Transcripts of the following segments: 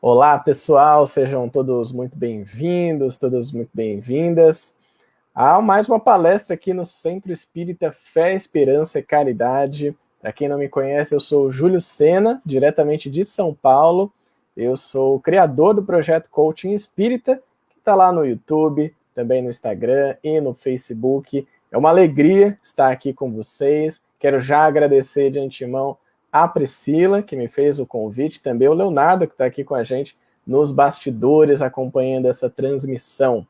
Olá, pessoal, sejam todos muito bem-vindos, todas muito bem-vindas a mais uma palestra aqui no Centro Espírita Fé, Esperança e Caridade. Para quem não me conhece, eu sou o Júlio Sena, diretamente de São Paulo. Eu sou o criador do projeto Coaching Espírita, que está lá no YouTube, também no Instagram e no Facebook. É uma alegria estar aqui com vocês. Quero já agradecer de antemão a Priscila, que me fez o convite, também o Leonardo, que está aqui com a gente nos bastidores, acompanhando essa transmissão.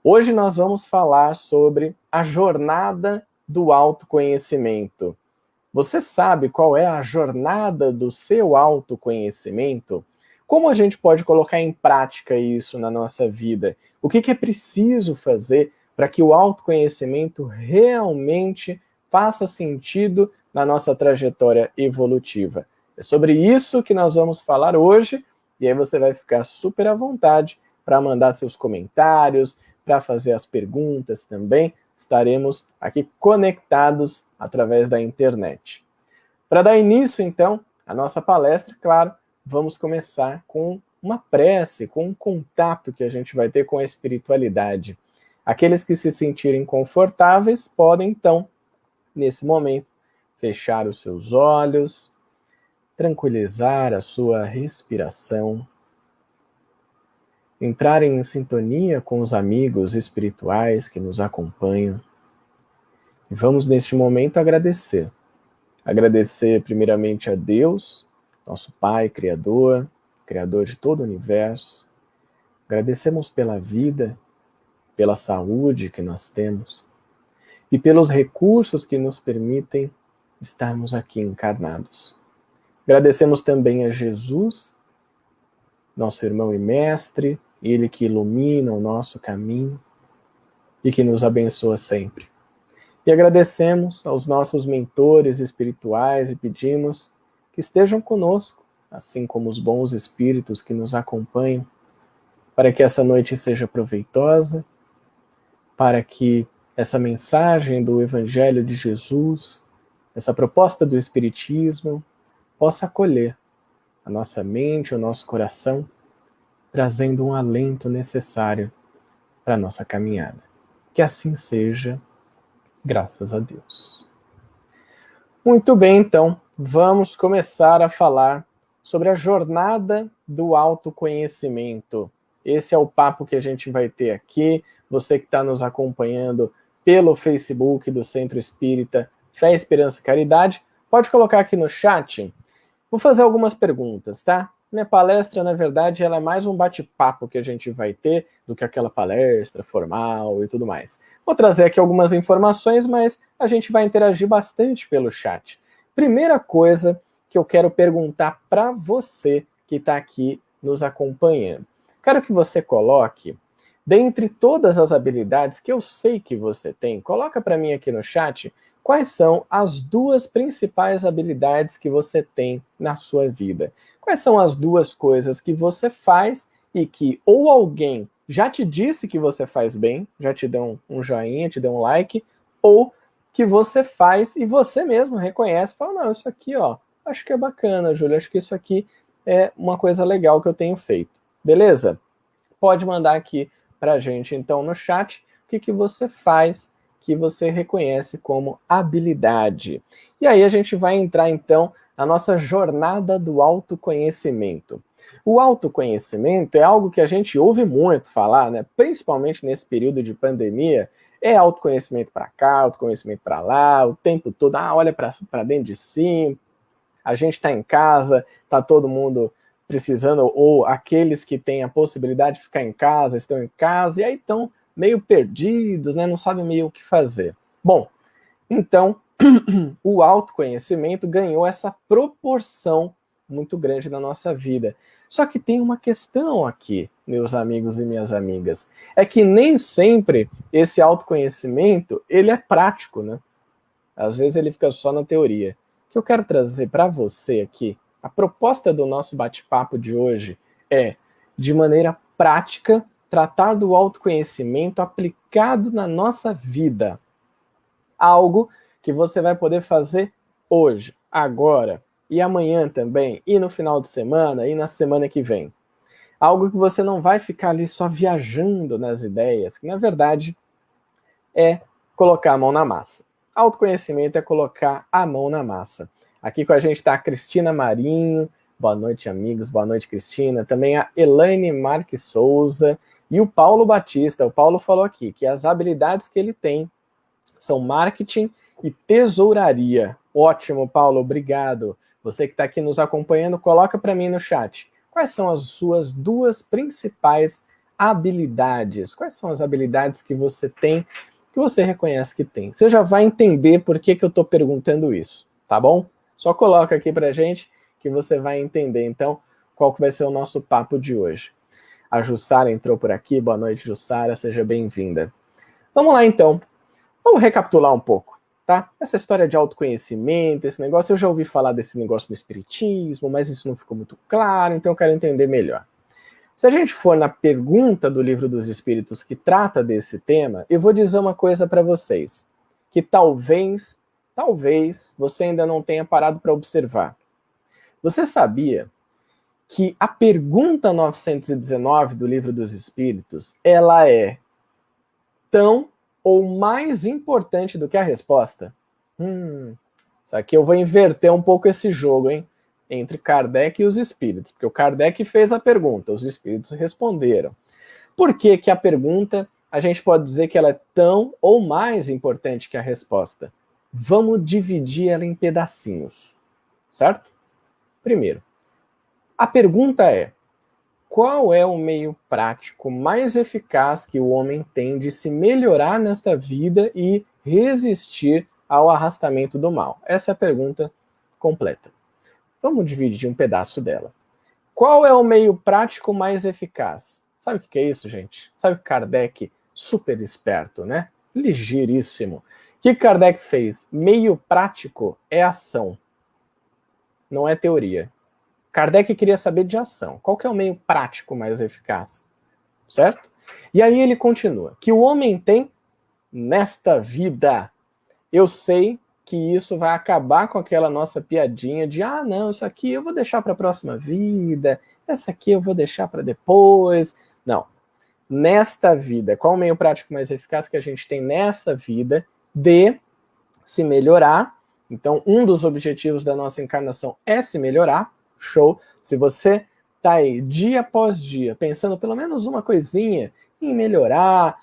Hoje nós vamos falar sobre a jornada do autoconhecimento. Você sabe qual é a jornada do seu autoconhecimento? Como a gente pode colocar em prática isso na nossa vida? O que é preciso fazer para que o autoconhecimento realmente faça sentido na nossa trajetória evolutiva? É sobre isso que nós vamos falar hoje, e aí você vai ficar super à vontade para mandar seus comentários, para fazer as perguntas também. Estaremos aqui conectados através da internet. Para dar início, então, à nossa palestra, claro, vamos começar com uma prece, com um contato que a gente vai ter com a espiritualidade. Aqueles que se sentirem confortáveis podem, então, nesse momento, fechar os seus olhos, tranquilizar a sua respiração, entrarem em sintonia com os amigos espirituais que nos acompanham. E vamos, neste momento, agradecer. Agradecer, primeiramente, a Deus, nosso Pai, Criador de todo o universo. Agradecemos pela vida, pela saúde que nós temos e pelos recursos que nos permitem estarmos aqui encarnados. Agradecemos também a Jesus, nosso irmão e mestre, ele que ilumina o nosso caminho e que nos abençoa sempre. E agradecemos aos nossos mentores espirituais e pedimos que estejam conosco, assim como os bons espíritos que nos acompanham, para que essa noite seja proveitosa, para que essa mensagem do Evangelho de Jesus, essa proposta do Espiritismo, possa acolher a nossa mente, o nosso coração, trazendo um alento necessário para a nossa caminhada. Que assim seja, graças a Deus. Muito bem, então, vamos começar a falar sobre a jornada do autoconhecimento. Esse é o papo que a gente vai ter aqui. Você que está nos acompanhando pelo Facebook do Centro Espírita Fé, Esperança e Caridade, pode colocar aqui no chat. Vou fazer algumas perguntas, tá? Minha palestra, na verdade, ela é mais um bate-papo que a gente vai ter do que aquela palestra formal e tudo mais. Vou trazer aqui algumas informações, mas a gente vai interagir bastante pelo chat. Primeira coisa que eu quero perguntar para você que está aqui nos acompanhando. Quero que você coloque, dentre todas as habilidades que eu sei que você tem, coloca para mim aqui no chat, quais são as duas principais habilidades que você tem na sua vida? Quais são as duas coisas que você faz e que ou alguém já te disse que você faz bem, já te deu um joinha, te deu um like, ou que você faz e você mesmo reconhece, fala, não, isso aqui, ó, acho que é bacana, Júlio, acho que isso aqui é uma coisa legal que eu tenho feito. Beleza? Pode mandar aqui pra gente, então, no chat, o que você faz que você reconhece como habilidade. E aí a gente vai entrar, então, na nossa jornada do autoconhecimento. O autoconhecimento é algo que a gente ouve muito falar, né? Principalmente nesse período de pandemia, é autoconhecimento para cá, autoconhecimento para lá, o tempo todo, olha para dentro de si, a gente está em casa, está todo mundo precisando, ou aqueles que têm a possibilidade de ficar em casa, estão em casa, e aí estão meio perdidos, né? Não sabem meio o que fazer. Bom, então, o autoconhecimento ganhou essa proporção muito grande na nossa vida. Só que tem uma questão aqui, meus amigos e minhas amigas, é que nem sempre esse autoconhecimento, ele é prático, né? Às vezes ele fica só na teoria. O que eu quero trazer para você aqui, a proposta do nosso bate-papo de hoje é, de maneira prática, tratar do autoconhecimento aplicado na nossa vida. Algo que você vai poder fazer hoje, agora, e amanhã também, e no final de semana, e na semana que vem. Algo que você não vai ficar ali só viajando nas ideias, que na verdade é colocar a mão na massa. Autoconhecimento é colocar a mão na massa. Aqui com a gente está a Cristina Marinho. Boa noite, amigos. Boa noite, Cristina. Também a Elaine Marques Souza e o Paulo Batista. O Paulo falou aqui que as habilidades que ele tem são marketing e tesouraria. Ótimo, Paulo. Obrigado. Você que está aqui nos acompanhando, coloca para mim no chat. Quais são as suas 2 principais habilidades? Quais são as habilidades que você tem, que você reconhece que tem? Você já vai entender por que eu estou perguntando isso, tá bom? Só coloca aqui pra gente que você vai entender, então, qual que vai ser o nosso papo de hoje. A Jussara entrou por aqui. Boa noite, Jussara. Seja bem-vinda. Vamos lá, então. Vamos recapitular um pouco, tá? Essa história de autoconhecimento, esse negócio, eu já ouvi falar desse negócio no espiritismo, mas isso não ficou muito claro, então eu quero entender melhor. Se a gente for na pergunta do Livro dos Espíritos que trata desse tema, eu vou dizer uma coisa para vocês, que talvez você ainda não tenha parado para observar. Você sabia que a pergunta 919 do Livro dos Espíritos, ela é tão ou mais importante do que a resposta? Só que eu vou inverter um pouco esse jogo, hein? Entre Kardec e os espíritos, porque o Kardec fez a pergunta, os espíritos responderam. Por que que a pergunta, a gente pode dizer que ela é tão ou mais importante que a resposta? Vamos dividir ela em pedacinhos, certo? Primeiro, a pergunta é: qual é o meio prático mais eficaz que o homem tem de se melhorar nesta vida e resistir ao arrastamento do mal? Essa é a pergunta completa. Vamos dividir um pedaço dela. Qual é o meio prático mais eficaz? Sabe o que é isso, gente? Sabe o Kardec, super esperto, né? Ligeiríssimo. O que Kardec fez? Meio prático é ação, não é teoria. Kardec queria saber de ação. Qual que é o meio prático mais eficaz? Certo? E aí ele continua. Que o homem tem nesta vida. Eu sei que isso vai acabar com aquela nossa piadinha de não, isso aqui eu vou deixar para a próxima vida, essa aqui eu vou deixar para depois. Não. Nesta vida, qual o meio prático mais eficaz que a gente tem nessa vida de se melhorar? Então, um dos objetivos da nossa encarnação é se melhorar. Show. Se você tá aí dia após dia pensando pelo menos uma coisinha em melhorar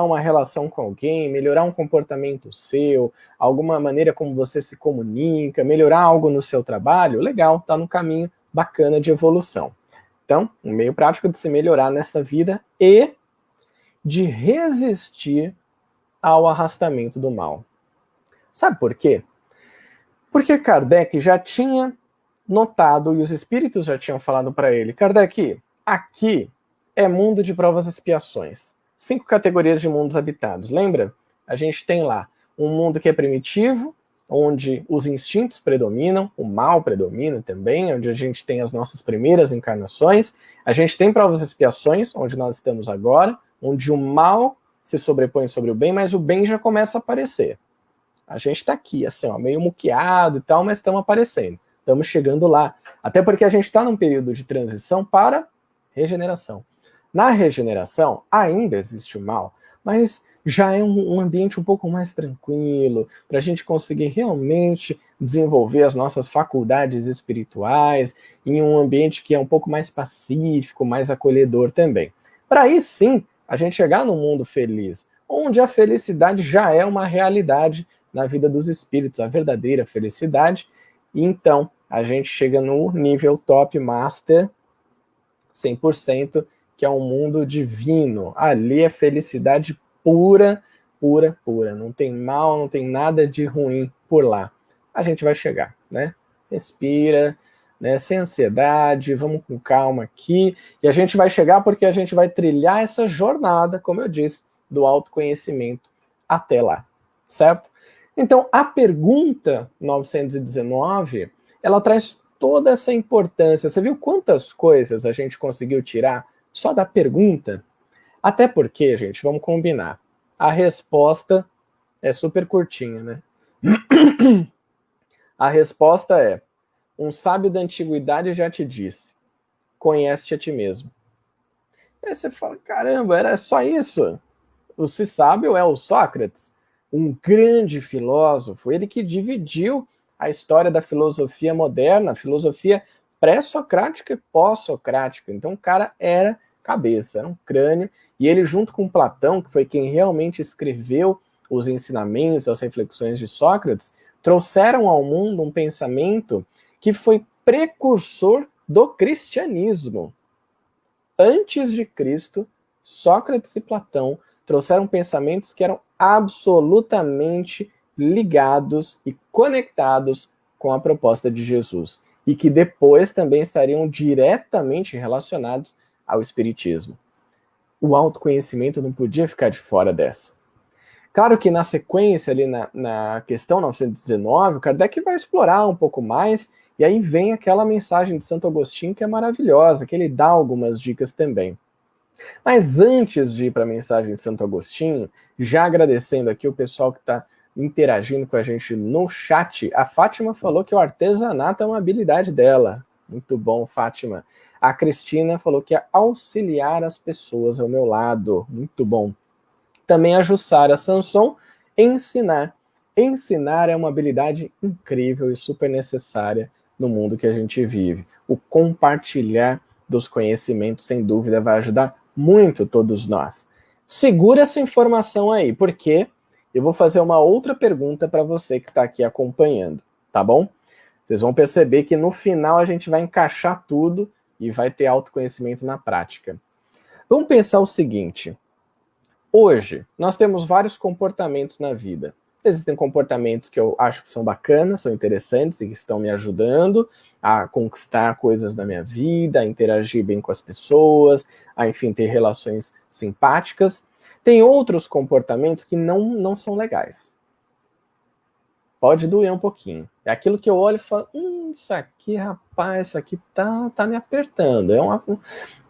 uma relação com alguém, melhorar um comportamento seu, alguma maneira como você se comunica, melhorar algo no seu trabalho, legal, tá no caminho bacana de evolução. Então, um meio prático de se melhorar nesta vida e de resistir ao arrastamento do mal. Sabe por quê? Porque Kardec já tinha notado, e os espíritos já tinham falado para ele: Kardec, aqui é mundo de provas e expiações. 5 categorias de mundos habitados. Lembra? A gente tem lá um mundo que é primitivo, onde os instintos predominam, o mal predomina também, onde a gente tem as nossas primeiras encarnações. A gente tem provas e expiações, onde nós estamos agora, onde o mal se sobrepõe sobre o bem, mas o bem já começa a aparecer. A gente está aqui, assim, ó, meio muqueado e tal, mas estamos aparecendo. Estamos chegando lá. Até porque a gente está num período de transição para regeneração. Na regeneração, ainda existe o mal, mas já é um ambiente um pouco mais tranquilo, para a gente conseguir realmente desenvolver as nossas faculdades espirituais, em um ambiente que é um pouco mais pacífico, mais acolhedor também. Para aí sim, a gente chegar num mundo feliz, onde a felicidade já é uma realidade na vida dos espíritos, a verdadeira felicidade. E então, a gente chega no nível top master 100%, que é um mundo divino. Ali é felicidade pura, pura, pura. Não tem mal, não tem nada de ruim por lá. A gente vai chegar, né? Respira, né? Sem ansiedade, vamos com calma aqui. E a gente vai chegar porque a gente vai trilhar essa jornada, como eu disse, do autoconhecimento até lá, certo? Então, a pergunta 919, ela traz toda essa importância. Você viu quantas coisas a gente conseguiu tirar só da pergunta? Até porque, gente, vamos combinar, a resposta é super curtinha, né? A resposta é: um sábio da antiguidade já te disse, conhece-te a ti mesmo. Aí você fala, caramba, era só isso? O sábio é o Sócrates, um grande filósofo, ele que dividiu a história da filosofia moderna, filosofia pré-socrática e pós-socrática. Então o cara era cabeça, era um crânio, e ele junto com Platão, que foi quem realmente escreveu os ensinamentos, as reflexões de Sócrates, trouxeram ao mundo um pensamento que foi precursor do cristianismo. Antes de Cristo, Sócrates e Platão trouxeram pensamentos que eram absolutamente ligados e conectados com a proposta de Jesus, e que depois também estariam diretamente relacionados ao Espiritismo. O autoconhecimento não podia ficar de fora dessa. Claro que na sequência, ali na questão 919, o Kardec vai explorar um pouco mais, e aí vem aquela mensagem de Santo Agostinho que é maravilhosa, que ele dá algumas dicas também. Mas antes de ir para a mensagem de Santo Agostinho, já agradecendo aqui o pessoal que está interagindo com a gente no chat, a Fátima falou que o artesanato é uma habilidade dela. Muito bom, Fátima. A Cristina falou que é auxiliar as pessoas ao meu lado. Muito bom. Também a Jussara Sanson, ensinar. Ensinar é uma habilidade incrível e super necessária no mundo que a gente vive. O compartilhar dos conhecimentos, sem dúvida, vai ajudar muito todos nós. Segura essa informação aí, porque eu vou fazer uma outra pergunta para você que está aqui acompanhando, tá bom? Vocês vão perceber que no final a gente vai encaixar tudo e vai ter autoconhecimento na prática. Vamos pensar o seguinte. Hoje, nós temos vários comportamentos na vida. Existem comportamentos que eu acho que são bacanas, são interessantes e que estão me ajudando a conquistar coisas na minha vida, a interagir bem com as pessoas, a, enfim, ter relações simpáticas. Tem outros comportamentos que não são legais. Pode doer um pouquinho. É aquilo que eu olho e falo, isso aqui, rapaz, isso aqui tá me apertando.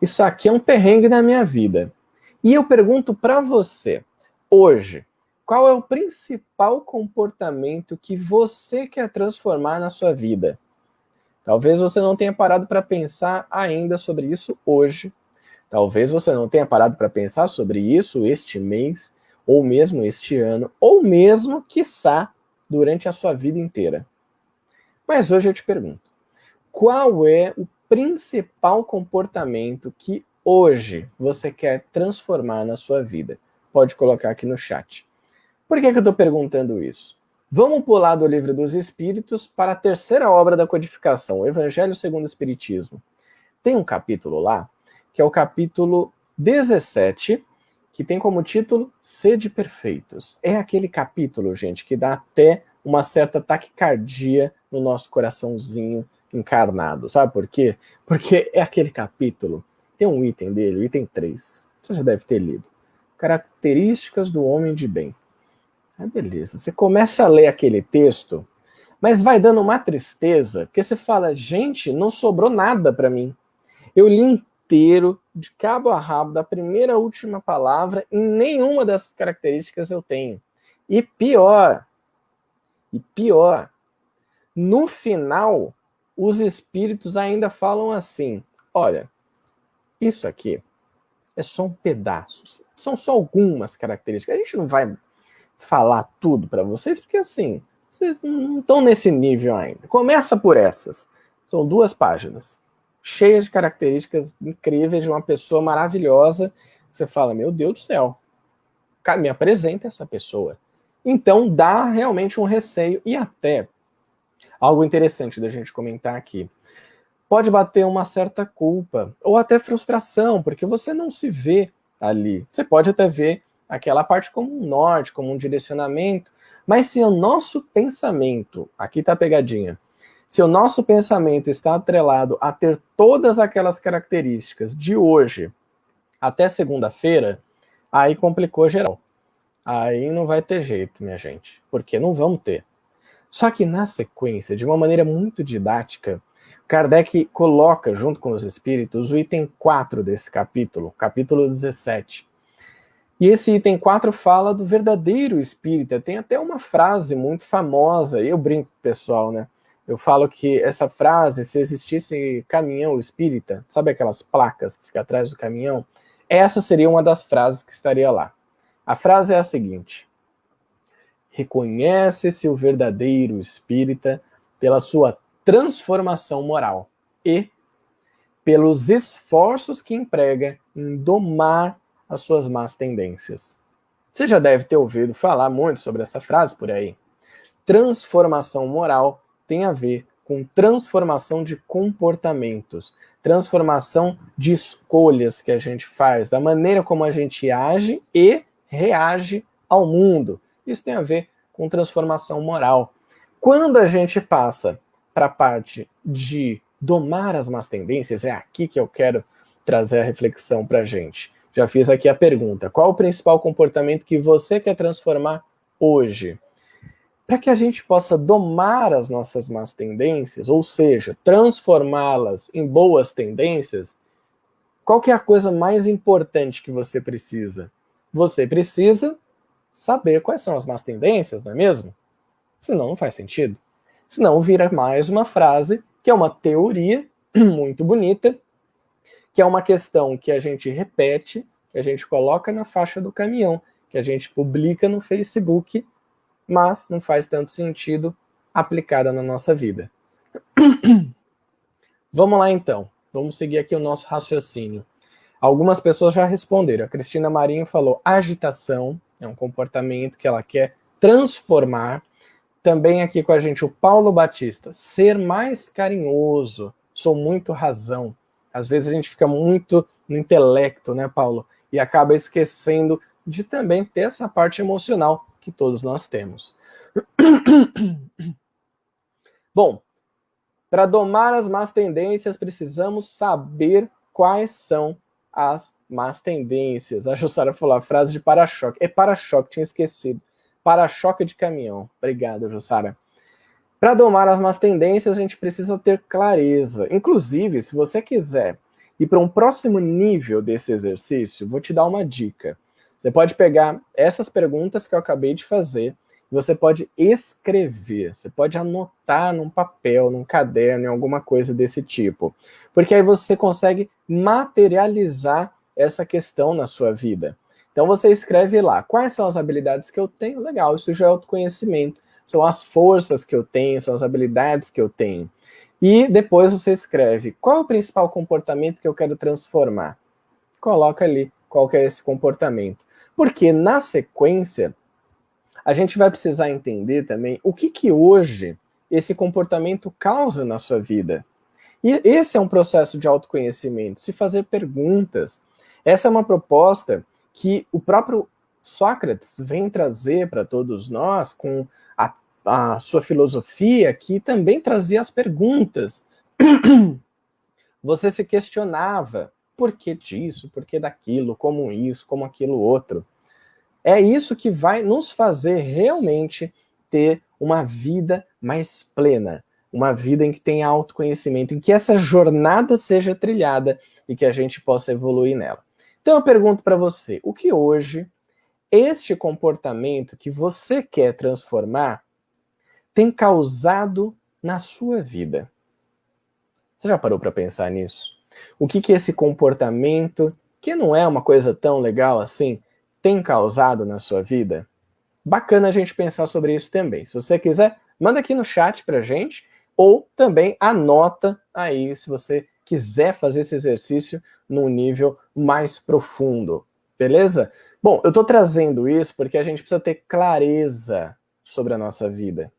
Isso aqui é um perrengue na minha vida. E eu pergunto para você, hoje, qual é o principal comportamento que você quer transformar na sua vida? Talvez você não tenha parado para pensar ainda sobre isso hoje. Talvez você não tenha parado para pensar sobre isso este mês, ou mesmo este ano, ou mesmo, quiçá, durante a sua vida inteira. Mas hoje eu te pergunto, qual é o principal comportamento que hoje você quer transformar na sua vida? Pode colocar aqui no chat. Por que eu estou perguntando isso? Vamos pular do Livro dos Espíritos para a terceira obra da codificação, o Evangelho segundo o Espiritismo. Tem um capítulo lá, que é o capítulo 17, que tem como título Sede Perfeitos. É aquele capítulo, gente, que dá até uma certa taquicardia no nosso coraçãozinho encarnado. Sabe por quê? Porque é aquele capítulo, tem um item dele, o item 3, você já deve ter lido. Características do homem de bem. Ah, beleza. Você começa a ler aquele texto, mas vai dando uma tristeza, porque você fala, gente, não sobrou nada para mim. Eu li inteiro, de cabo a rabo, da primeira à última palavra, e nenhuma dessas características eu tenho. E pior, no final, os espíritos ainda falam assim, olha, isso aqui é só um pedaço, são só algumas características. A gente não vai falar tudo para vocês, porque assim, vocês não estão nesse nível ainda. Começa por essas. São 2 páginas, cheias de características incríveis de uma pessoa maravilhosa. Você fala, meu Deus do céu, me apresenta essa pessoa. Então dá realmente um receio e até algo interessante da gente comentar aqui. Pode bater uma certa culpa ou até frustração, porque você não se vê ali. Você pode até ver aquela parte como um norte, como um direcionamento, mas se o nosso pensamento, aqui está a pegadinha, se o nosso pensamento está atrelado a ter todas aquelas características de hoje até segunda-feira, aí complicou geral. Aí não vai ter jeito, minha gente, porque não vamos ter. Só que na sequência, de uma maneira muito didática, Kardec coloca, junto com os espíritos, o item 4 desse capítulo, capítulo 17. E esse item 4 fala do verdadeiro espírita. Tem até uma frase muito famosa, eu brinco com o pessoal, né? Eu falo que essa frase, se existisse caminhão espírita, sabe aquelas placas que ficam atrás do caminhão? Essa seria uma das frases que estaria lá. A frase é a seguinte: reconhece-se o verdadeiro espírita pela sua transformação moral e pelos esforços que emprega em domar as suas más tendências. Você já deve ter ouvido falar muito sobre essa frase por aí. Transformação moral tem a ver com transformação de comportamentos, transformação de escolhas que a gente faz, da maneira como a gente age e reage ao mundo. Isso tem a ver com transformação moral. Quando a gente passa para a parte de domar as más tendências, é aqui que eu quero trazer a reflexão para a gente. Já fiz aqui a pergunta: qual o principal comportamento que você quer transformar hoje? Para que a gente possa domar as nossas más tendências, ou seja, transformá-las em boas tendências, qual que é a coisa mais importante que você precisa? Você precisa saber quais são as más tendências, não é mesmo? Senão não faz sentido. Senão vira mais uma frase, que é uma teoria muito bonita, que é uma questão que a gente repete, que a gente coloca na faixa do caminhão, que a gente publica no Facebook, mas não faz tanto sentido aplicada na nossa vida. Vamos lá então, vamos seguir aqui o nosso raciocínio. Algumas pessoas já responderam. A Cristina Marinho falou: agitação é um comportamento que ela quer transformar. Também aqui com a gente o Paulo Batista: ser mais carinhoso, sou muito razão. Às vezes a gente fica muito no intelecto, né, Paulo? E acaba esquecendo de também ter essa parte emocional que todos nós temos. Bom, para domar as más tendências, precisamos saber quais são as más tendências. A Jussara falou a frase de para-choque. É para-choque, tinha esquecido. Para-choque de caminhão. Obrigado, Jussara. Para domar as más tendências, a gente precisa ter clareza. Inclusive, se você quiser ir para um próximo nível desse exercício, vou te dar uma dica. Você pode pegar essas perguntas que eu acabei de fazer, e você pode escrever, você pode anotar num papel, num caderno, em alguma coisa desse tipo. Porque aí você consegue materializar essa questão na sua vida. Então você escreve lá, quais são as habilidades que eu tenho? Legal, isso já é autoconhecimento. São as forças que eu tenho, são as habilidades que eu tenho. E depois você escreve, qual é o principal comportamento que eu quero transformar? Coloca ali qual que é esse comportamento. Porque na sequência, a gente vai precisar entender também o que hoje esse comportamento causa na sua vida. E esse é um processo de autoconhecimento, se fazer perguntas. Essa é uma proposta que o próprio Sócrates vem trazer para todos nós com a sua filosofia, que também trazia as perguntas. Você se questionava, por que disso, por que daquilo, como isso, como aquilo outro. É isso que vai nos fazer realmente ter uma vida mais plena, uma vida em que tenha autoconhecimento, em que essa jornada seja trilhada e que a gente possa evoluir nela. Então eu pergunto para você, o que hoje este comportamento que você quer transformar tem causado na sua vida? Você já parou para pensar nisso? O que esse comportamento, que não é uma coisa tão legal assim, tem causado na sua vida? Bacana a gente pensar sobre isso também. Se você quiser, manda aqui no chat pra gente, ou também anota aí se você quiser fazer esse exercício num nível mais profundo, beleza? Bom, eu tô trazendo isso porque a gente precisa ter clareza sobre a nossa vida.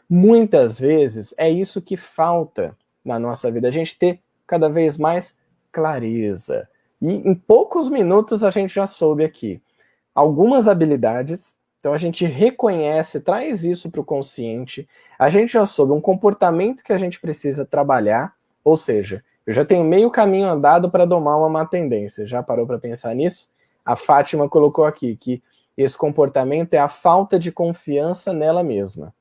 Muitas vezes é isso que falta na nossa vida, a gente ter cada vez mais clareza. E em poucos minutos a gente já soube aqui algumas habilidades, então a gente reconhece, traz isso para o consciente, a gente já soube um comportamento que a gente precisa trabalhar, ou seja, eu já tenho meio caminho andado para domar uma má tendência. Já parou para pensar nisso? A Fátima colocou aqui que esse comportamento é a falta de confiança nela mesma.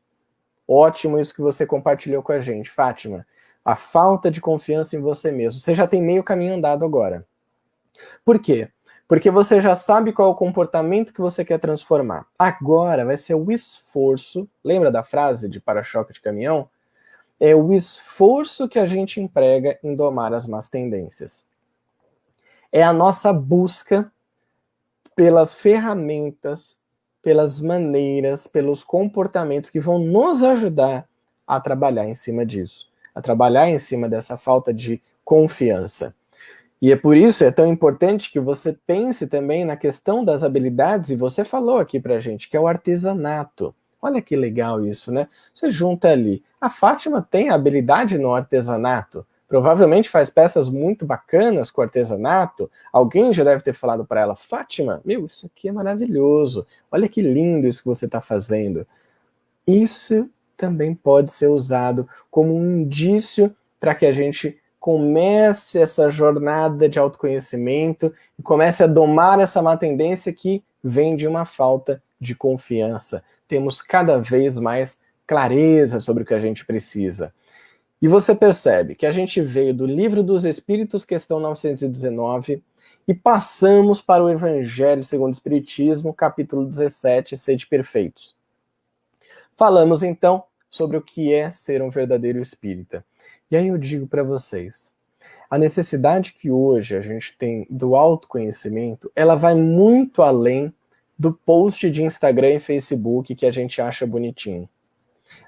Ótimo isso que você compartilhou com a gente, Fátima. A falta de confiança em você mesmo. Você já tem meio caminho andado agora. Por quê? Porque você já sabe qual é o comportamento que você quer transformar. Agora vai ser o esforço. Lembra da frase de para-choque de caminhão? É o esforço que a gente emprega em domar as más tendências. É a nossa busca pelas ferramentas, pelas maneiras, pelos comportamentos que vão nos ajudar a trabalhar em cima disso, a trabalhar em cima dessa falta de confiança. E é por isso é tão importante que você pense também na questão das habilidades, e você falou aqui pra gente, que é o artesanato. Olha que legal isso, né? Você junta ali. A Fátima tem habilidade no artesanato, provavelmente faz peças muito bacanas com artesanato. Alguém já deve ter falado para ela, Fátima, meu, isso aqui é maravilhoso. Olha que lindo isso que você está fazendo. Isso também pode ser usado como um indício para que a gente comece essa jornada de autoconhecimento e comece a domar essa má tendência que vem de uma falta de confiança. Temos cada vez mais clareza sobre o que a gente precisa. E você percebe que a gente veio do Livro dos Espíritos, questão 919, e passamos para o Evangelho segundo o Espiritismo, capítulo 17, Sede Perfeitos. Falamos então sobre o que é ser um verdadeiro espírita. E aí eu digo para vocês, a necessidade que hoje a gente tem do autoconhecimento, ela vai muito além do post de Instagram e Facebook que a gente acha bonitinho.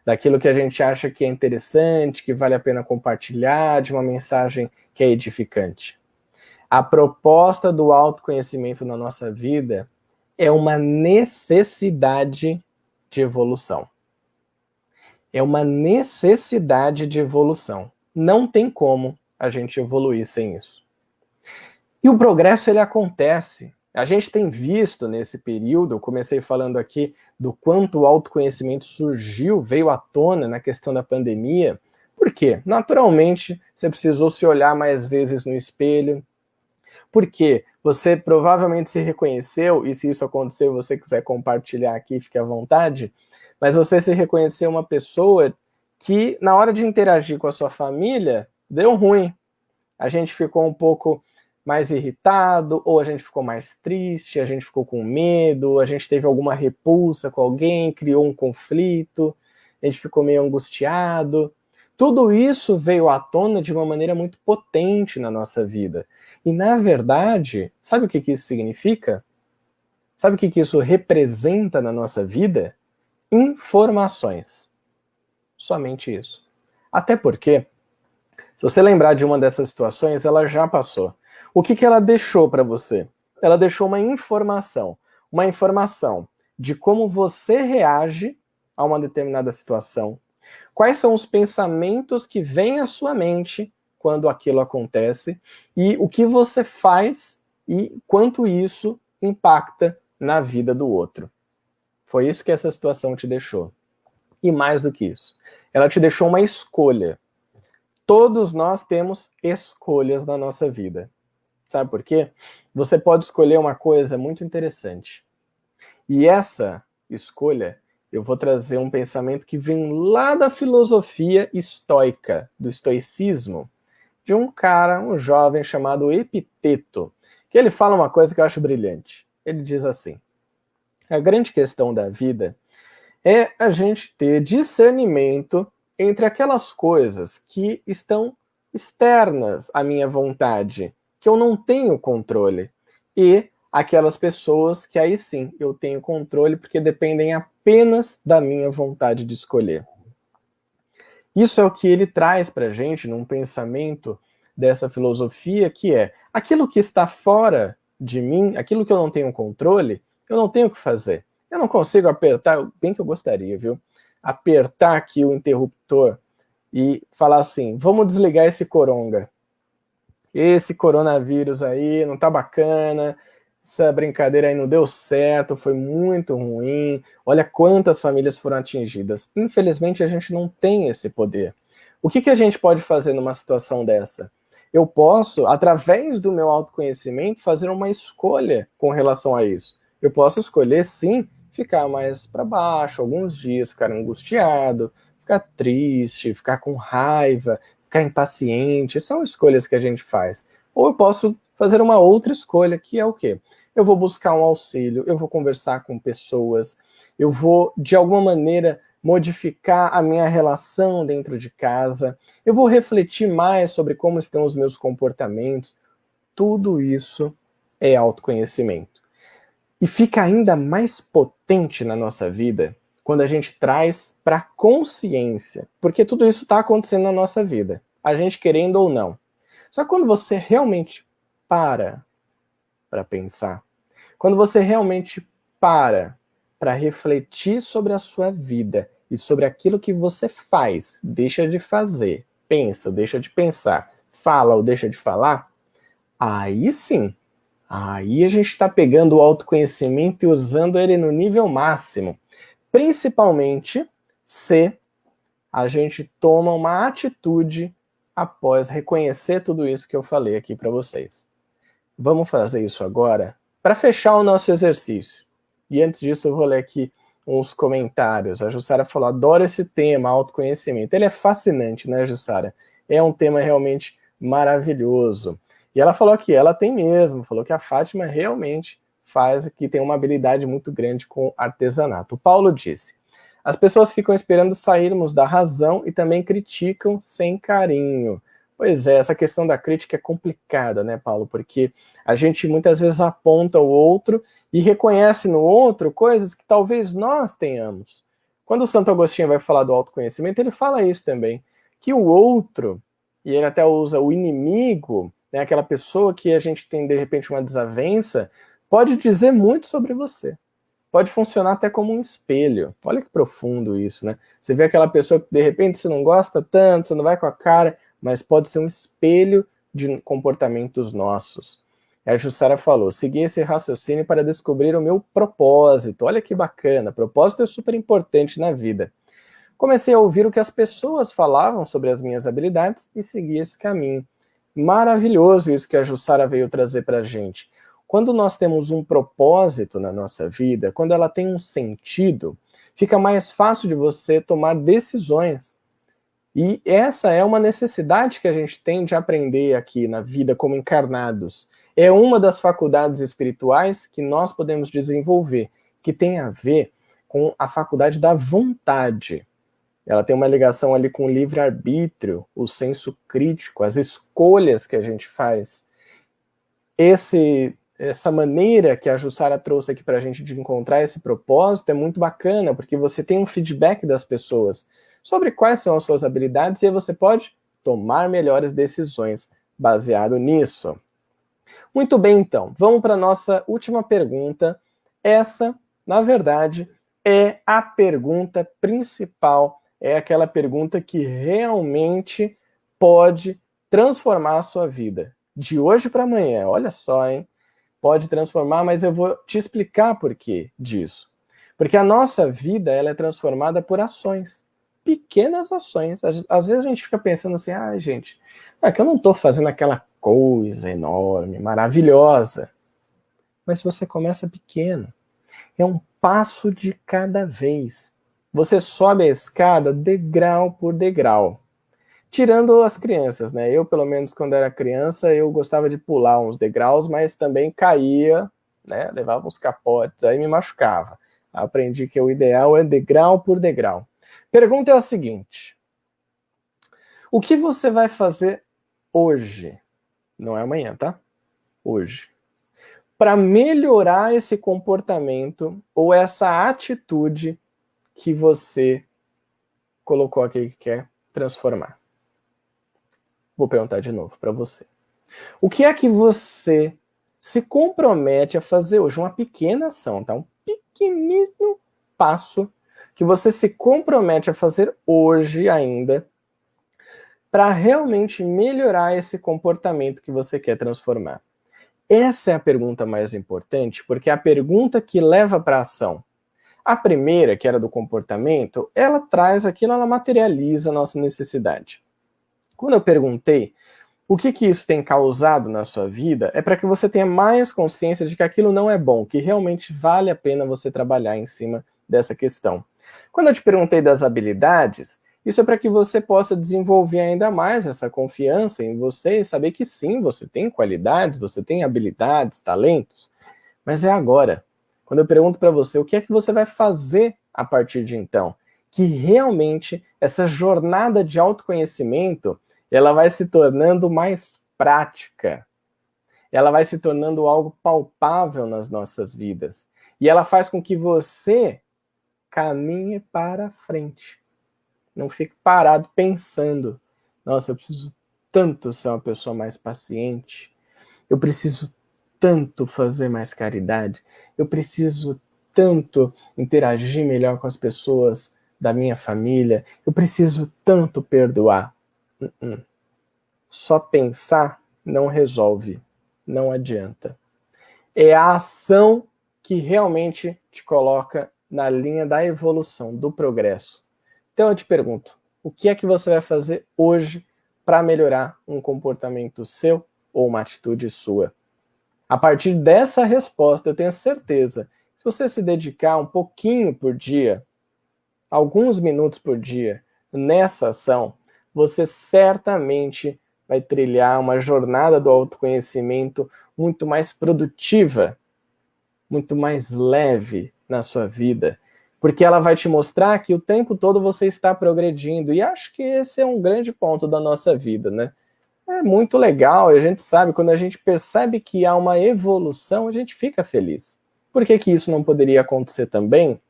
Daquilo que a gente acha que é interessante, que vale a pena compartilhar, de uma mensagem que é edificante. A proposta do autoconhecimento na nossa vida é uma necessidade de evolução. É uma necessidade de evolução. Não tem como a gente evoluir sem isso. E o progresso, ele acontece. A gente tem visto nesse período, eu comecei falando aqui do quanto o autoconhecimento surgiu, veio à tona na questão da pandemia. Por quê? Naturalmente, você precisou se olhar mais vezes no espelho. Porque você provavelmente se reconheceu, e se isso aconteceu, você quiser compartilhar aqui, fique à vontade, mas você se reconheceu uma pessoa que, na hora de interagir com a sua família, deu ruim. A gente ficou um pouco mais irritado, ou a gente ficou mais triste, a gente ficou com medo, a gente teve alguma repulsa com alguém, criou um conflito, a gente ficou meio angustiado. Tudo isso veio à tona de uma maneira muito potente na nossa vida. E, na verdade, sabe o que isso significa? Sabe o que isso representa na nossa vida? Informações. Somente isso. Até porque, se você lembrar de uma dessas situações, ela já passou. O que ela deixou para você? Ela deixou uma informação de como você reage a uma determinada situação. Quais são os pensamentos que vêm à sua mente quando aquilo acontece e o que você faz e quanto isso impacta na vida do outro. Foi isso que essa situação te deixou. E mais do que isso, ela te deixou uma escolha. Todos nós temos escolhas na nossa vida. Sabe por quê? Você pode escolher uma coisa muito interessante. E essa escolha, eu vou trazer um pensamento que vem lá da filosofia estoica, do estoicismo, de um cara, um jovem chamado Epiteto, que ele fala uma coisa que eu acho brilhante. Ele diz assim: a grande questão da vida é a gente ter discernimento entre aquelas coisas que estão externas à minha vontade, que eu não tenho controle, e aquelas pessoas que aí sim eu tenho controle porque dependem apenas da minha vontade de escolher. Isso é o que ele traz para a gente num pensamento dessa filosofia, que é aquilo que está fora de mim, aquilo que eu não tenho controle, eu não tenho o que fazer. Eu não consigo apertar, bem que eu gostaria, viu? Apertar aqui o interruptor e falar assim, vamos desligar esse coronga. Esse coronavírus aí não tá bacana, essa brincadeira aí não deu certo, foi muito ruim, olha quantas famílias foram atingidas. Infelizmente, a gente não tem esse poder. O que a gente pode fazer numa situação dessa? Eu posso, através do meu autoconhecimento, fazer uma escolha com relação a isso. Eu posso escolher, sim, ficar mais para baixo alguns dias, ficar angustiado, ficar triste, ficar com raiva, ficar impaciente. São escolhas que a gente faz. Ou eu posso fazer uma outra escolha, que é o quê? Eu vou buscar um auxílio, eu vou conversar com pessoas, eu vou, de alguma maneira, modificar a minha relação dentro de casa, eu vou refletir mais sobre como estão os meus comportamentos. tudo isso é autoconhecimento. E fica ainda mais potente na nossa vida quando a gente traz para a consciência, porque tudo isso está acontecendo na nossa vida, a gente querendo ou não. Só que quando você realmente para pensar, quando você realmente para refletir sobre a sua vida e sobre aquilo que você faz, deixa de fazer, pensa, deixa de pensar, fala ou deixa de falar, aí sim, aí a gente está pegando o autoconhecimento e usando ele no nível máximo. Principalmente se a gente toma uma atitude após reconhecer tudo isso que eu falei aqui para vocês. Vamos fazer isso agora para fechar o nosso exercício. E antes disso eu vou ler aqui uns comentários. A Jussara falou, adoro esse tema, autoconhecimento. Ele é fascinante, né, Jussara? É um tema realmente maravilhoso. E ela falou que ela tem mesmo, falou que a Fátima realmente faz, que tem uma habilidade muito grande com artesanato. O Paulo disse, as pessoas ficam esperando sairmos da razão e também criticam sem carinho. Pois é, essa questão da crítica é complicada, né, Paulo? Porque a gente muitas vezes aponta o outro e reconhece no outro coisas que talvez nós tenhamos. Quando o Santo Agostinho vai falar do autoconhecimento, ele fala isso também, que o outro, e ele até usa o inimigo, né, aquela pessoa que a gente tem de repente uma desavença, pode dizer muito sobre você. Pode funcionar até como um espelho. Olha que profundo isso, né? Você vê aquela pessoa que de repente você não gosta tanto, você não vai com a cara, mas pode ser um espelho de comportamentos nossos. A Jussara falou, segui esse raciocínio para descobrir o meu propósito. Olha que bacana, propósito é super importante na vida. Comecei a ouvir o que as pessoas falavam sobre as minhas habilidades e segui esse caminho. Maravilhoso isso que a Jussara veio trazer para a gente. Quando nós temos um propósito na nossa vida, quando ela tem um sentido, fica mais fácil de você tomar decisões. E essa é uma necessidade que a gente tem de aprender aqui na vida como encarnados. É uma das faculdades espirituais que nós podemos desenvolver, que tem a ver com a faculdade da vontade. Ela tem uma ligação ali com o livre-arbítrio, o senso crítico, as escolhas que a gente faz. Essa maneira que a Jussara trouxe aqui para a gente de encontrar esse propósito é muito bacana, porque você tem um feedback das pessoas sobre quais são as suas habilidades e aí você pode tomar melhores decisões baseado nisso. Muito bem, então, vamos para a nossa última pergunta. Essa, na verdade, é a pergunta principal, é aquela pergunta que realmente pode transformar a sua vida. De hoje para amanhã, olha só, hein? Pode transformar, mas eu vou te explicar por que disso. Porque a nossa vida ela é transformada por ações, pequenas ações. Às vezes a gente fica pensando assim, gente, é que eu não estou fazendo aquela coisa enorme, maravilhosa. Mas você começa pequeno. É um passo de cada vez. Você sobe a escada degrau por degrau. Tirando as crianças, né? Eu, pelo menos, quando era criança, eu gostava de pular uns degraus, mas também caía, né? Levava uns capotes, aí me machucava. Aprendi que o ideal é degrau por degrau. Pergunta é a seguinte: o que você vai fazer hoje? Não é amanhã, tá? Hoje. Para melhorar esse comportamento ou essa atitude que você colocou aqui que quer transformar. Vou perguntar de novo para você. O que é que você se compromete a fazer hoje? Uma pequena ação, tá? Um pequeníssimo passo que você se compromete a fazer hoje ainda para realmente melhorar esse comportamento que você quer transformar. Essa é a pergunta mais importante, porque é a pergunta que leva para a ação. A primeira, que era do comportamento, ela traz aquilo, ela materializa a nossa necessidade. Quando eu perguntei o que isso tem causado na sua vida, é para que você tenha mais consciência de que aquilo não é bom, que realmente vale a pena você trabalhar em cima dessa questão. Quando eu te perguntei das habilidades, isso é para que você possa desenvolver ainda mais essa confiança em você e saber que sim, você tem qualidades, você tem habilidades, talentos, mas é agora. Quando eu pergunto para você o que é que você vai fazer a partir de então, que realmente essa jornada de autoconhecimento ela vai se tornando mais prática. ela vai se tornando algo palpável nas nossas vidas. E ela faz com que você caminhe para frente. Não fique parado pensando, nossa, eu preciso tanto ser uma pessoa mais paciente, eu preciso tanto fazer mais caridade, eu preciso tanto interagir melhor com as pessoas da minha família, eu preciso tanto perdoar. Só pensar não resolve, não adianta. É a ação que realmente te coloca na linha da evolução, do progresso. Então eu te pergunto, o que é que você vai fazer hoje para melhorar um comportamento seu ou uma atitude sua? A partir dessa resposta, eu tenho certeza, se você se dedicar um pouquinho por dia, alguns minutos por dia, nessa ação, você certamente vai trilhar uma jornada do autoconhecimento muito mais produtiva, muito mais leve na sua vida, porque ela vai te mostrar que o tempo todo você está progredindo, e acho que esse é um grande ponto da nossa vida, né? É muito legal, e a gente sabe, quando a gente percebe que há uma evolução, a gente fica feliz. Por que que isso não poderia acontecer também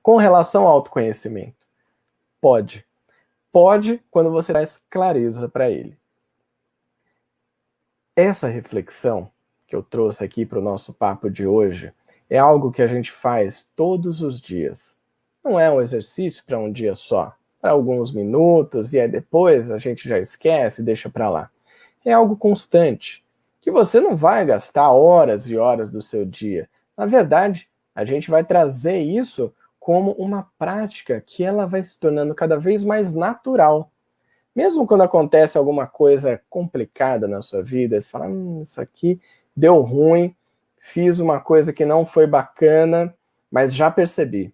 com relação ao autoconhecimento? Pode. Pode quando você traz clareza para ele. Essa reflexão que eu trouxe aqui para o nosso papo de hoje é algo que a gente faz todos os dias. Não é um exercício para um dia só, para alguns minutos, e aí depois a gente já esquece e deixa para lá. É algo constante, que você não vai gastar horas e horas do seu dia. Na verdade, a gente vai trazer isso como uma prática que ela vai se tornando cada vez mais natural. Mesmo quando acontece alguma coisa complicada na sua vida, você fala, isso aqui deu ruim, fiz uma coisa que não foi bacana, mas já percebi.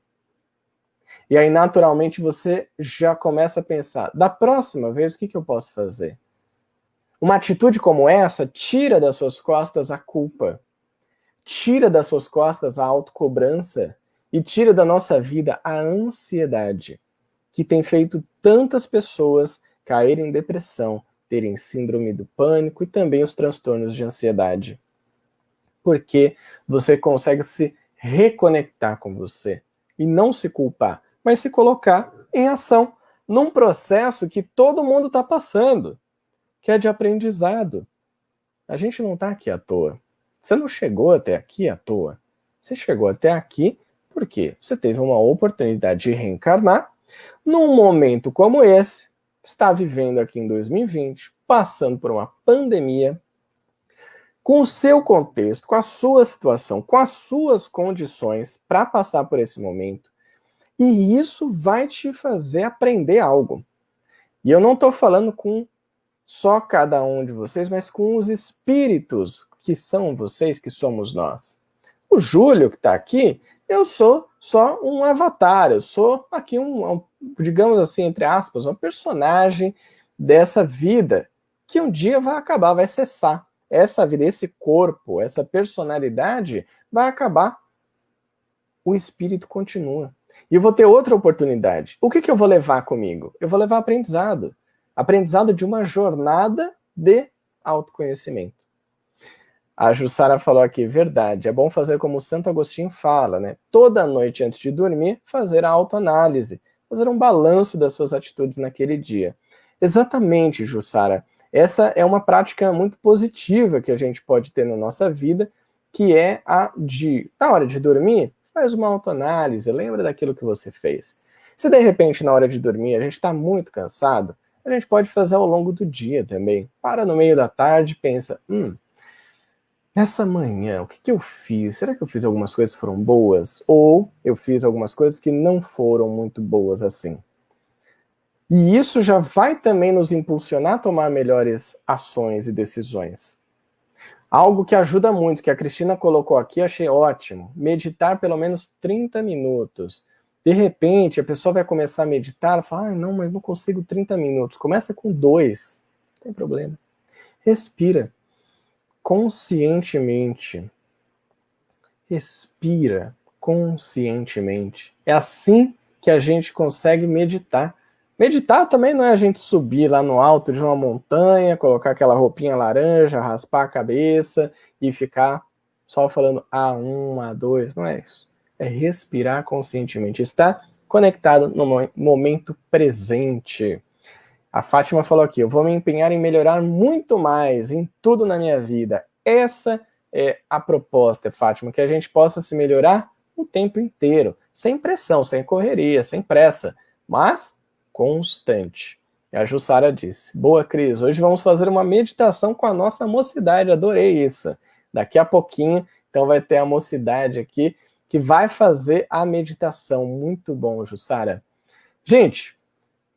E aí, naturalmente, você já começa a pensar, da próxima vez, o que eu posso fazer? Uma atitude como essa tira das suas costas a culpa, tira das suas costas a autocobrança e tira da nossa vida a ansiedade, que tem feito tantas pessoas caírem em depressão, terem síndrome do pânico e também os transtornos de ansiedade. Porque você consegue se reconectar com você e não se culpar, mas se colocar em ação num processo que todo mundo está passando, que é de aprendizado. A gente não está aqui à toa. Você não chegou até aqui à toa. Você chegou até aqui porque você teve uma oportunidade de reencarnar num momento como esse, está vivendo aqui em 2020, passando por uma pandemia, com o seu contexto, com a sua situação, com as suas condições para passar por esse momento. E isso vai te fazer aprender algo. E eu não estou falando com só cada um de vocês, mas com os espíritos que são vocês, que somos nós. O Júlio, que está aqui, eu sou só um avatar, eu sou aqui digamos assim, entre aspas, um personagem dessa vida que um dia vai acabar, vai cessar. Essa vida, esse corpo, essa personalidade vai acabar. O espírito continua. E eu vou ter outra oportunidade. O que eu vou levar comigo? Eu vou levar aprendizado. Aprendizado de uma jornada de autoconhecimento. A Jussara falou aqui, verdade, é bom fazer como o Santo Agostinho fala, né? Toda noite antes de dormir, fazer a autoanálise, fazer um balanço das suas atitudes naquele dia. Exatamente, Jussara. Essa é uma prática muito positiva que a gente pode ter na nossa vida, que é a de, na hora de dormir, faz uma autoanálise, lembra daquilo que você fez. Se de repente, na hora de dormir, a gente está muito cansado, a gente pode fazer ao longo do dia também. Para no meio da tarde e pensa, nessa manhã, o que eu fiz? Será que eu fiz algumas coisas que foram boas? Ou eu fiz algumas coisas que não foram muito boas assim? E isso já vai também nos impulsionar a tomar melhores ações e decisões. Algo que ajuda muito, que a Cristina colocou aqui, achei ótimo. Meditar pelo menos 30 minutos. De repente, a pessoa vai começar a meditar, fala, não, mas não consigo 30 minutos. Começa com 2, não tem problema. Respira. Conscientemente. Respira conscientemente. É assim que a gente consegue meditar Meditar também não é a gente subir lá no alto de uma montanha, colocar aquela roupinha laranja, raspar a cabeça e ficar só falando A1, A2, não é isso. É respirar conscientemente, estar conectado no momento presente. A Fátima falou aqui, eu vou me empenhar em melhorar muito mais em tudo na minha vida. Essa é a proposta, Fátima, que a gente possa se melhorar o tempo inteiro, sem pressão, sem correria, sem pressa, mas constante. E a Jussara disse, boa, Cris, hoje vamos fazer uma meditação com a nossa mocidade, adorei isso. Daqui a pouquinho, então vai ter a mocidade aqui, que vai fazer a meditação. Muito bom, Jussara. Gente,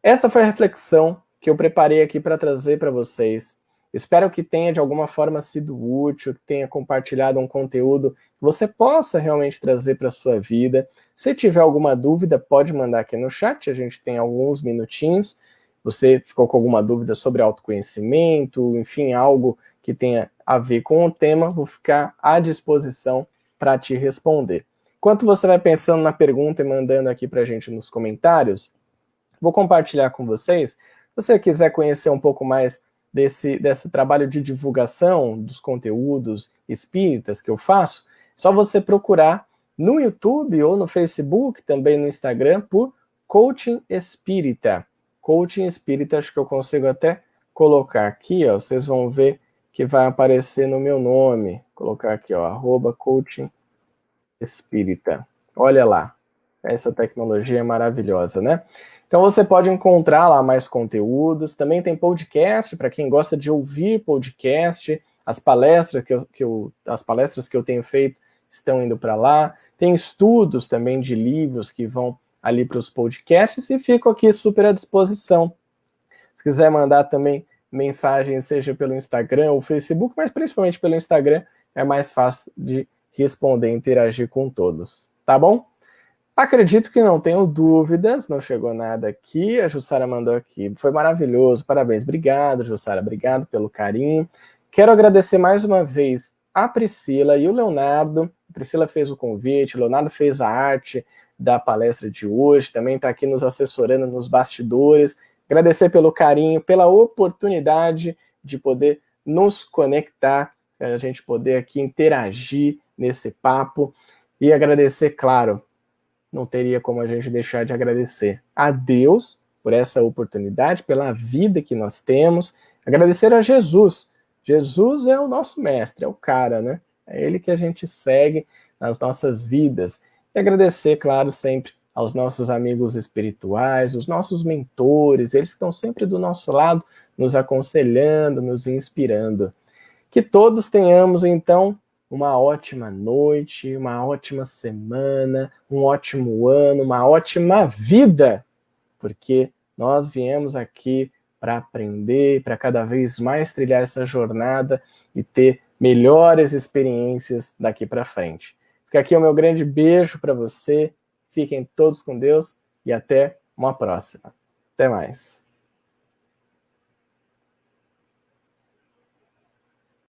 essa foi a reflexão que eu preparei aqui para trazer para vocês. Espero que tenha de alguma forma sido útil, que tenha compartilhado um conteúdo que você possa realmente trazer para a sua vida. Se tiver alguma dúvida, pode mandar aqui no chat, a gente tem alguns minutinhos. Você ficou com alguma dúvida sobre autoconhecimento, enfim, algo que tenha a ver com o tema, vou ficar à disposição para te responder. Enquanto você vai pensando na pergunta e mandando aqui para a gente nos comentários, vou compartilhar com vocês. Se você quiser conhecer um pouco mais desse trabalho de divulgação dos conteúdos espíritas que eu faço, só você procurar no YouTube ou no Facebook, também no Instagram, por Coaching Espírita. Coaching Espírita, acho que eu consigo até colocar aqui, ó, vocês vão ver que vai aparecer no meu nome. Vou colocar aqui, ó, @Coaching Espírita. Olha lá, essa tecnologia é maravilhosa, né? Então você pode encontrar lá mais conteúdos, também tem podcast, para quem gosta de ouvir podcast, as palestras que eu tenho feito estão indo para lá, tem estudos também de livros que vão ali para os podcasts e fico aqui super à disposição. Se quiser mandar também mensagem, seja pelo Instagram ou Facebook, mas principalmente pelo Instagram, é mais fácil de responder, interagir com todos, tá bom? Acredito que não tenho dúvidas, não chegou nada aqui, a Jussara mandou aqui, foi maravilhoso, parabéns, obrigado Jussara, obrigado pelo carinho. Quero agradecer mais uma vez a Priscila e o Leonardo. A Priscila fez o convite, o Leonardo fez a arte da palestra de hoje, também está aqui nos assessorando nos bastidores. Agradecer pelo carinho, pela oportunidade de poder nos conectar, a gente poder aqui interagir nesse papo e agradecer, claro, não teria como a gente deixar de agradecer a Deus por essa oportunidade, pela vida que nós temos, agradecer a Jesus. Jesus é o nosso mestre, é o cara, né? É ele que a gente segue nas nossas vidas. E agradecer, claro, sempre aos nossos amigos espirituais, os nossos mentores, eles que estão sempre do nosso lado, nos aconselhando, nos inspirando. Que todos tenhamos, então, uma ótima noite, uma ótima semana, um ótimo ano, uma ótima vida, porque nós viemos aqui para aprender, para cada vez mais trilhar essa jornada e ter melhores experiências daqui para frente. Fica aqui o meu grande beijo para você, fiquem todos com Deus e até uma próxima. Até mais.